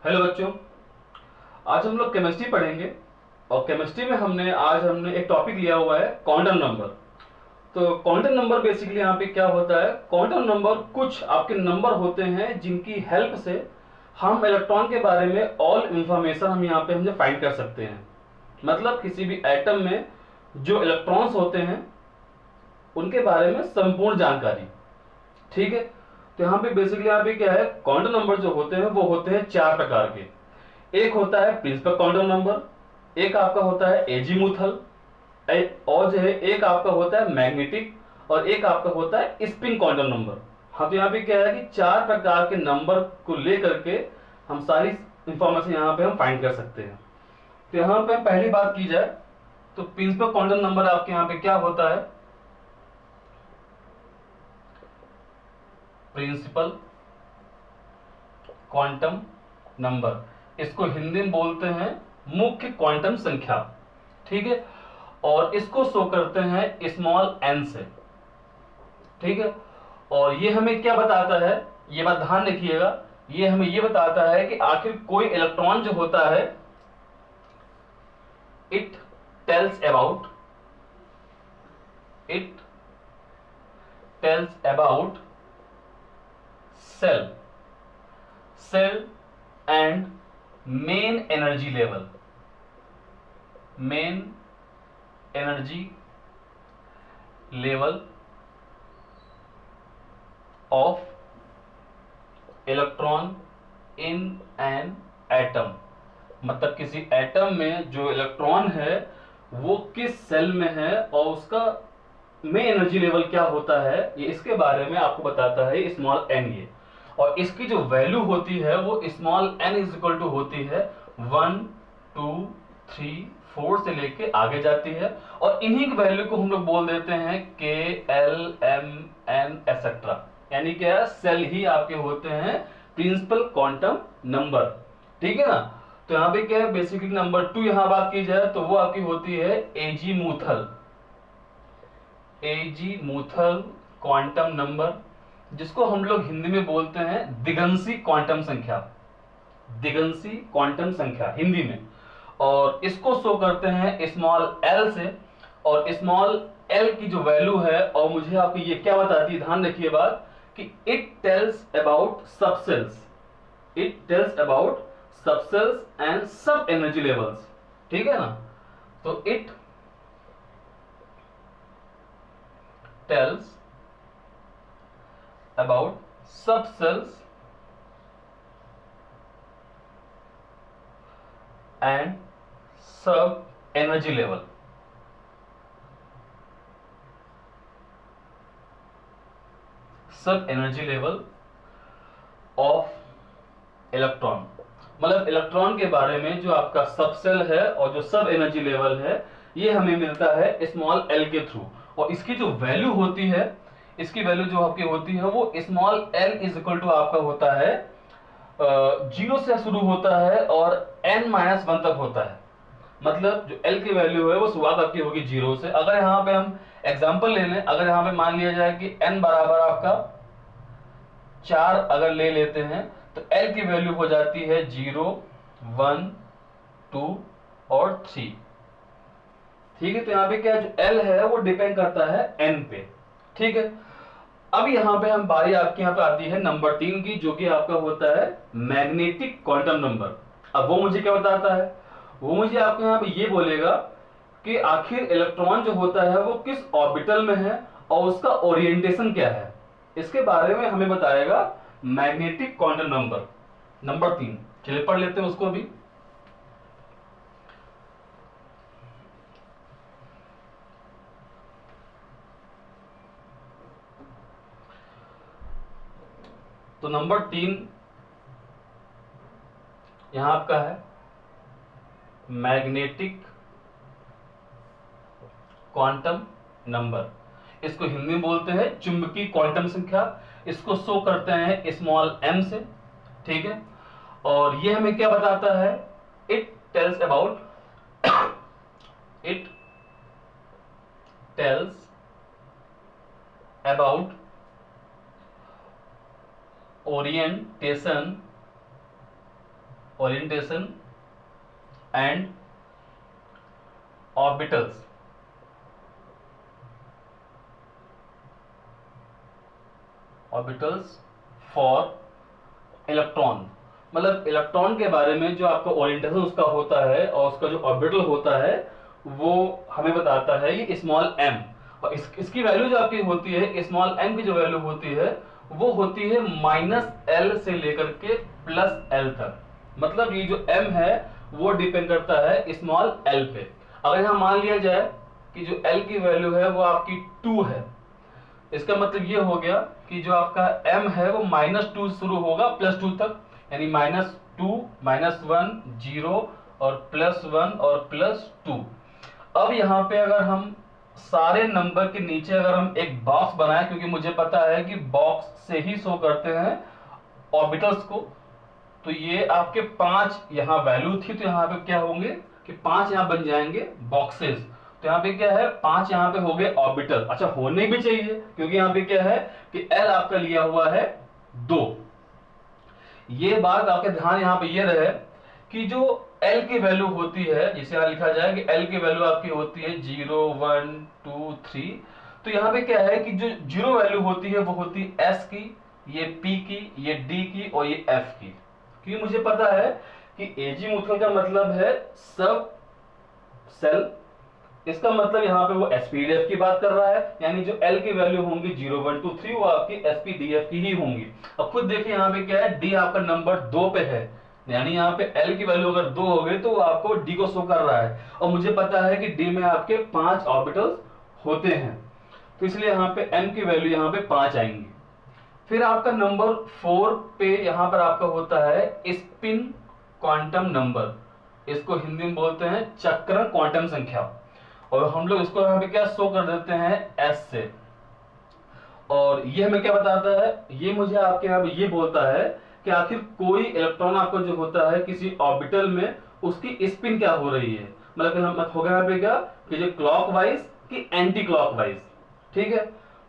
Hello बच्चों, आज हम लोग केमिस्ट्री पढ़ेंगे। और केमिस्ट्री में हमने एक टॉपिक लिया हुआ है क्वांटम नंबर। तो क्वांटम नंबर बेसिकली यहाँ पे क्या होता है, क्वांटम नंबर कुछ आपके नंबर होते हैं जिनकी हेल्प से हम इलेक्ट्रॉन के बारे में ऑल इंफॉर्मेशन हम यहाँ पे हमसे फाइंड कर सकते हैं। मतलब किसी भी एटम में जो इलेक्ट्रॉन्स होते हैं उनके बारे में संपूर्ण जानकारी। ठीक है, तो यहाँ पे बेसिकली यहाँ पे क्या है, क्वांटम नंबर जो होते हैं वो होते हैं चार प्रकार के। एक होता है प्रिंसिपल क्वांटम नंबर, एक आपका होता है एजीमुथल, और जो है एक आपका होता है मैग्नेटिक, और एक आपका होता है स्पिन क्वांटम नंबर। हाँ, तो यहाँ पे क्या है कि चार प्रकार के नंबर को लेकर के हम सारी इंफॉर्मेशन यहाँ पे हम फाइंड कर सकते हैं। तो यहाँ पे पहली बात की जाए तो प्रिंसिपल क्वांटम नंबर आपके यहाँ पे क्या होता है, प्रिंसिपल क्वांटम नंबर, इसको हिंदी में बोलते हैं मुख्य क्वांटम संख्या। ठीक है, और इसको शो करते हैं स्मॉल एन से। ठीक है, और ये हमें क्या बताता है, ये बात ध्यान रखिएगा, ये हमें ये बताता है कि आखिर कोई इलेक्ट्रॉन जो होता है, it tells about it tells about cell cell and main energy level, main energy level of electron in an atom. मतलब किसी एटम में जो इलेक्ट्रॉन है वो किस सेल में है और उसका में एनर्जी लेवल क्या होता है, ये इसके बारे में आपको बताता है स्मॉल एन। ये और इसकी जो वैल्यू होती है वो small N is equal to होती है 1 2 3 4 से लेके आगे जाती है। और इन्हीं की वैल्यू को हम लोग बोल देते हैं के एल एम एन एसेट्रा, यानी क्या, सेल ही आपके होते हैं प्रिंसिपल क्वांटम नंबर। ठीक है ना। तो यहाँ पे क्या है, बेसिकली नंबर 2 यहां बात की जाए तो वो आपकी होती है एजीमुथल, एजीमुथल क्वांटम नंबर, जिसको हम लोग हिंदी में बोलते हैं दिगंशी क्वांटम संख्या, दिगंशी क्वांटम संख्या हिंदी में। और इसको शो करते हैं स्मॉल एल से। और स्मॉल एल की जो वैल्यू है, और मुझे आपको ये क्या बताती है, ध्यान रखिए बात, कि it tells about subcells, it tells about subcells and सब एनर्जी लेवल्स। ठीक है ना। तो it tells about subcells and सब एनर्जी लेवल, सब एनर्जी लेवल ऑफ इलेक्ट्रॉन। मतलब इलेक्ट्रॉन के बारे में जो आपका सब सेल है और जो सब एनर्जी लेवल है, ये हमें मिलता है स्मॉल एल के थ्रू। और इसकी जो वैल्यू होती है, इसकी वैल्यू जो आपकी होती है वो small L is equal to आपका होता है 0 से शुरू होता है और n-1 तक होता है। मतलब जो l की वैल्यू है वो शुरुआत आपकी होगी 0 से। अगर यहाँ पे हम एग्जांपल ले लें, अगर यहाँ पे मान लिया जाए कि n बराबर आपका 4 अगर ले लेते हैं तो l की वैल्यू हो जाती है 0 1 2 और 3। ठीक है, तो यहाँ पे क्या जो l है वो डिपेंड करता है n पे। ठीक है, अब यहाँ पे हम बारी आपके यहाँ पे आती है नंबर 3 की, जो कि आपका होता है मैग्नेटिक क्वांटम नंबर। अब वो मुझे क्या बताता है, वो मुझे आपके यहाँ पे ये बोलेगा कि आखिर इलेक्ट्रॉन जो होता है वो किस ऑर्बिटल में है और उसका ओरिएंटेशन क्या है, इसके बारे में हमें बताएगा मैग्नेटिक क्वांटम नंबर नंबर 3। चलिए पढ़ लेते हैं उसको भी। तो नंबर 3 यहां आपका है मैग्नेटिक क्वांटम नंबर, इसको हिंदी में बोलते हैं चुंबकीय क्वांटम संख्या। इसको शो करते हैं स्मॉल m से। ठीक है, और ये हमें क्या बताता है, it tells about it tells about orientation orientation and orbitals. Orbitals for electron, मतलब इलेक्ट्रॉन के बारे में जो आपका ओरिएंटेशन उसका होता है और उसका जो ऑर्बिटल होता है वो हमें बताता है ये स्मॉल एम। और इसकी वैल्यू जो आपकी होती है, स्मॉल एम की जो वैल्यू होती है वो होती है -L से लेकर के +L तक। मतलब ये जो m है वो डिपेंड करता है स्मॉल l पे। अगर यहाँ मान लिया जाए कि जो l की वैल्यू है वो आपकी 2 है, इसका मतलब ये हो गया कि जो आपका m है वो -2 शुरू होगा +2 तक, यानी -2 -1 0 और +1 और +2। अब यहाँ पे अगर हम सारे नंबर के नीचे अगर हम एक बॉक्स बनाए, क्योंकि मुझे पता है कि बॉक्स से ही शो करते हैं ऑर्बिटल्स को, तो ये आपके 5 यहाँ वैल्यू थी, तो यहाँ पे क्या होंगे कि 5 यहाँ बन जाएंगे बॉक्सेस। तो यहाँ पे क्या है 5 यहाँ पे हो गए ऑर्बिटल। अच्छा होने भी चाहिए, क्योंकि यहाँ पे क्या है कि L आपका लिया हुआ है 2। ये बात आपके ध्यान यहाँ पे ये रहे कि जो L की वैल्यू होती है, जिसे यहाँ लिखा जाए कि L की वैल्यू आपकी होती है 0 1 2 3, तो यहाँ पे क्या है कि जो 0 वैल्यू होती है वो होती है S की, ये P की, ये D की और ये F की। क्योंकि मुझे पता है कि एजीमुथल का मतलब है सब सेल, इसका मतलब यहाँ पे वो sp_df की बात कर रहा है, यानी जो L की वैल्यू होंगी 0 1 2 3 वो आपकी sp_df की ही होंगी। अब खुद देखिए यहाँ पे क्या है, D आपका नंबर 2 पे है, यानी यहाँ पे L की वैल्यू अगर 2 हो गई तो वो आपको D को शो कर रहा है, और मुझे पता है कि D में आपके 5 ऑर्बिटल्स होते हैं, तो इसलिए यहाँ पे M की वैल्यू यहाँ पे 5 आएंगी। फिर आपका नंबर 4 पे यहाँ पर आपका होता है स्पिन क्वांटम नंबर, इसको हिंदी में बोलते हैं चक्रण क्वांटम संख्या, और हम लोग इसको यहाँ पे क्या शो कर देते हैं S से। और ये हमें क्या बताता है, ये मुझे आपके यहाँ पे ये बोलता है कि आखिर कोई इलेक्ट्रॉन आपको जो होता है किसी ऑर्बिटल में उसकी स्पिन क्या हो रही है, मतलब होगा यहाँ पे क्या कि जो क्लॉकवाइज की एंटी क्लॉकवाइज। ठीक है,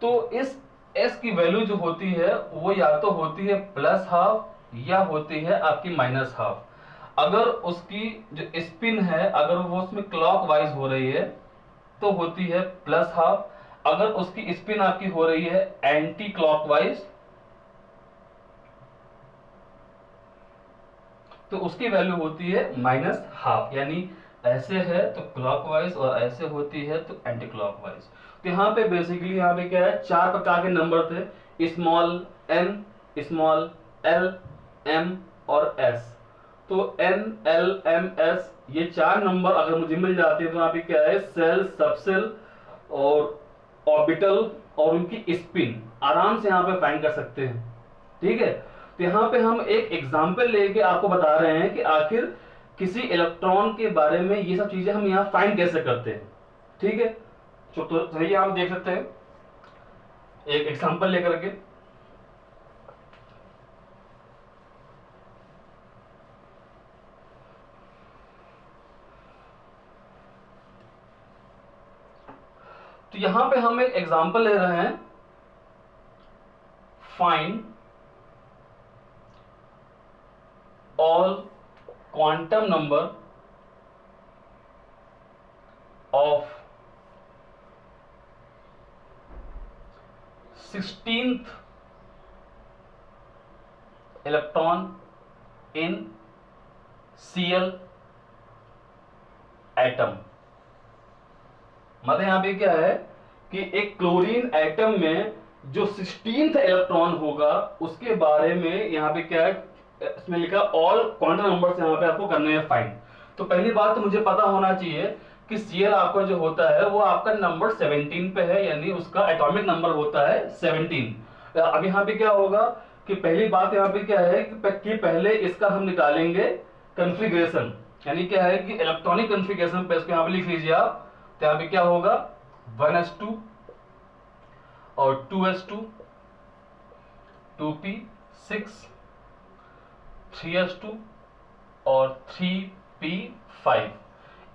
तो इस S की वैल्यू जो होती है वो या तो होती है +½ या होती है आपकी -½ अगर उसकी जो स्पिन है अगर वो उसमें क्लॉकवाइज हो रही है तो होती है +½ अगर उसकी स्पिन आपकी हो रही है एंटी क्लॉकवाइज तो उसकी वैल्यू होती है -½ यानी ऐसे है तो क्लॉकवाइज और ऐसे होती है तो एंटी क्लॉकवाइज। तो यहाँ पे बेसिकली यहाँ पे क्या है 4 प्रकार के नंबर थे, small n, small l, m और s। तो n, l, m, s ये 4 नंबर अगर मुझे मिल जाते हैं तो यहाँ पे क्या है सेल, सबसेल और ऑर्बिटल और उनकी स्पिन आराम से यहाँ पे फाइंड कर सकते हैं। ठीक है, तो यहाँ पे हम एक एग्जाम्पल लेके आपको बता रहे हैं कि आखिर किसी इलेक्ट्रॉन के बारे में ये सब चीजें हम यहाँ फाइंड कैसे करते हैं। ठीक है, तो चलिए आप देख सकते हैं एक एग्जाम्पल लेकर के। तो यहां पे हम एक एग्जाम्पल ले रहे हैं, find all quantum number of 16th electron in Cl atom. मतलब यहां पे क्या है कि एक क्लोरीन एटम में जो 16th इलेक्ट्रॉन होगा उसके बारे में यहाँ पे क्या है इसमें लिखा ऑल क्वांटम नंबर्स यहाँ पे आपको करने हैं फाइंड। तो पहली बात तो मुझे पता होना चाहिए कि Cl आपका जो होता है वो आपका नंबर 17 पे है, यानी उसका एटॉमिक नंबर होता है 17। अब यहाँ पे क्या होगा कि पहली बात यहाँ पे क्या है कि पहले इसका हम निकालेंगे कन्फिग्रेशन, यानी क्या है कि इलेक्ट्रॉनिक कन्फिग्रेशन पे इसको यहाँ पे लिख लीजिए आप। तो यहाँ पे क्या होगा 1s2 और 2s2 2p6 3s2 और 3p5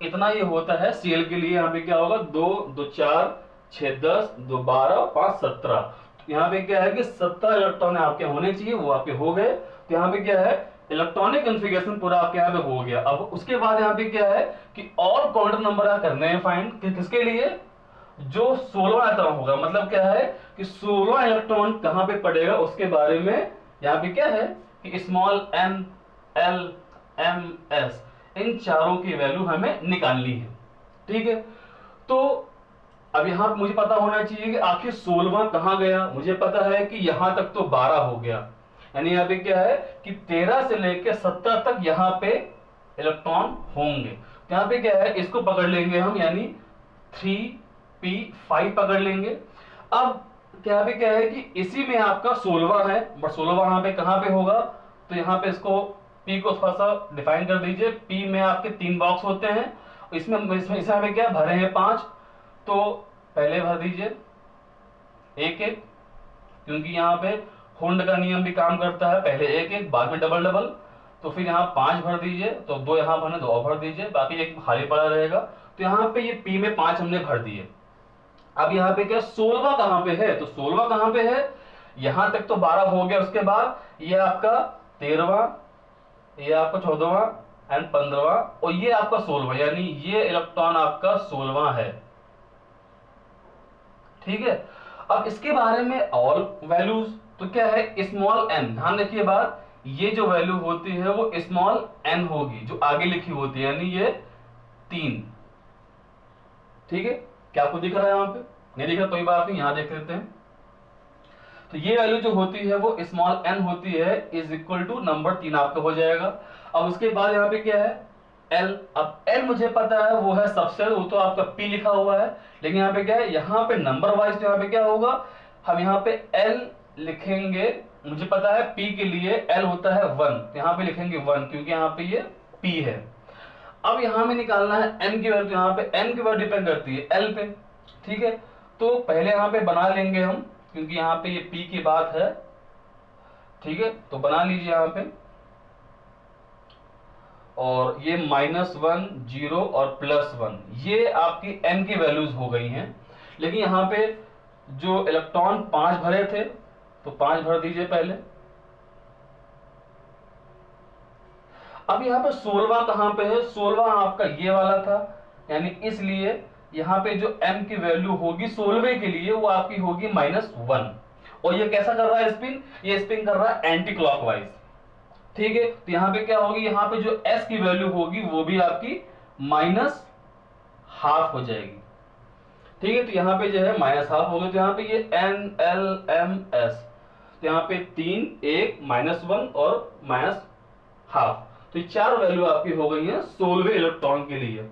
इतना ये होता है Cl के लिए। यहाँ पे क्या होगा 2 2 4 6 10 2 12 5 17। यहाँ पे क्या है कि 17 इलेक्ट्रॉन आपके होने चाहिए, वो आपके हो गए। तो यहाँ पे क्या है इलेक्ट्रॉनिक कॉन्फ़िगरेशन पूरा आपके यहाँ पे हो गया। अब उसके बाद यहाँ पे क्या है कि और क्वांटम नंबर करने हैं फाइंड, किसके लिए, जो 16वां एटॉम होगा। मतलब क्या है कि 16वां इलेक्ट्रॉन कहां पे पड़ेगा उसके बारे में यहाँ पे क्या है कि small n l m s इन चारों की वैल्यू हमें निकालनी है। ठीक है, तो अब यहां मुझे पता होना चाहिए कि आखिर 16वां कहां गया। मुझे पता है कि यहां तक तो 12 हो गया, यानी यहाँ पे क्या है कि 13 से लेकर 17 तक यहाँ पे इलेक्ट्रॉन होंगे। तो यहाँ पे क्या है, इसको पकड़ लेंगे हम, यानी 3p5 पकड़ लेंगे। अब क्या पे क्या है कि इसी में आपका 16वां है, बट 16वां यहाँ पे कहां पे होगा, तो यहाँ पे इसको p को थोड़ा सा डिफाइन कर दीजिए। p में आपके 3 बॉक्स होते हैं, इसमें हमें क्या भरे हैं 5, तो पहले भर दीजिए एक एक, क्योंकि यहाँ पे हुंड का नियम भी काम करता है, पहले एक एक बाद में डबल डबल। तो फिर यहाँ 5 भर दीजिए, तो 2 यहाँ भरने 2 और भर दीजिए, बाकी एक खाली पड़ा रहेगा। तो यहाँ पे ये p में 5 हमने भर दिए। अब यहाँ पे क्या 16वां कहां पे है, तो 16वां कहां पे है, यहां तक तो 12 हो गया। उसके बाद ये आपका 13वां, ये आपका 14वां एंड 15वां, और ये आपका 16वां, यानी ये इलेक्ट्रॉन आपका 16वां है। ठीक है, अब इसके बारे में और वैल्यूज, तो क्या है स्मॉल n, ध्यान रखिए बात, ये जो वैल्यू होती है वो स्मॉल n होगी जो आगे लिखी होती है, यानी ये 3। ठीक है, क्या आपको दिख रहा है, यहाँ पे नहीं दिख रहा कोई बात नहीं, यहां देख लेते हैं। तो ये वैल्यू जो होती है वो स्मॉल n होती है, इज इक्वल टू नंबर 3 आपका हो जाएगा। अब उसके बाद यहाँ पे क्या है L, अब L मुझे पता है वो है सबसेल, वो तो आपका P लिखा हुआ है, लेकिन यहाँ पे क्या है, यहाँ पे नंबर वाइज तो यहाँ पे क्या होगा, हम यहाँ पे L लिखेंगे। मुझे पता है P के लिए L होता है 1, यहाँ पे लिखेंगे 1 क्योंकि यहाँ पे ये P है। अब यहां में निकालना है n की वैल्यू, तो यहाँ पे n की वैल्यू डिपेंड करती है L पे। ठीक है, तो पहले यहाँ पे बना लेंगे हम, क्योंकि यहाँ पे ये P की बात है। ठीक है, तो बना लीजिए यहाँ पे, और ये -1 0 और +1 ये आपकी n की वैल्यूज हो गई हैं। लेकिन यहाँ पे जो इलेक्ट्रॉन 5 भरे थे, तो 5 भर दीजिए पहले। अब यहाँ पे 16वां कहां पे है, 16वां आपका ये वाला था, यानी इसलिए यहाँ पे जो m की वैल्यू होगी 16वें के लिए वो आपकी होगी -1। और ये कैसा कर रहा है स्पिन, ये स्पिन कर रहा है एंटी क्लॉकवाइज। ठीक है, तो यहाँ पे क्या होगी, यहाँ पे जो s की वैल्यू होगी वो भी आपकी -½ हो जाएगी। ठीक है, तो यहाँ पे जो है -½ हो गया, तो यहाँ पे ये n l m s, तो यहाँ पे 3 1 -1 और -½ तो ये 4 वैल्यू आपकी हो गई है 16वें इलेक्ट्रॉन के लिए।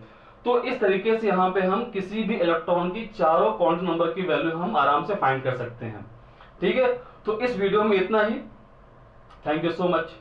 तो इस तरीके से यहाँ पे हम किसी भी इलेक्ट्रॉन की चारों क्वांटम नंबर की वैल्यू हम आराम से फाइंड कर सकते हैं। ठीक है, तो इस वीडियो में इतना ही। Thank you so much.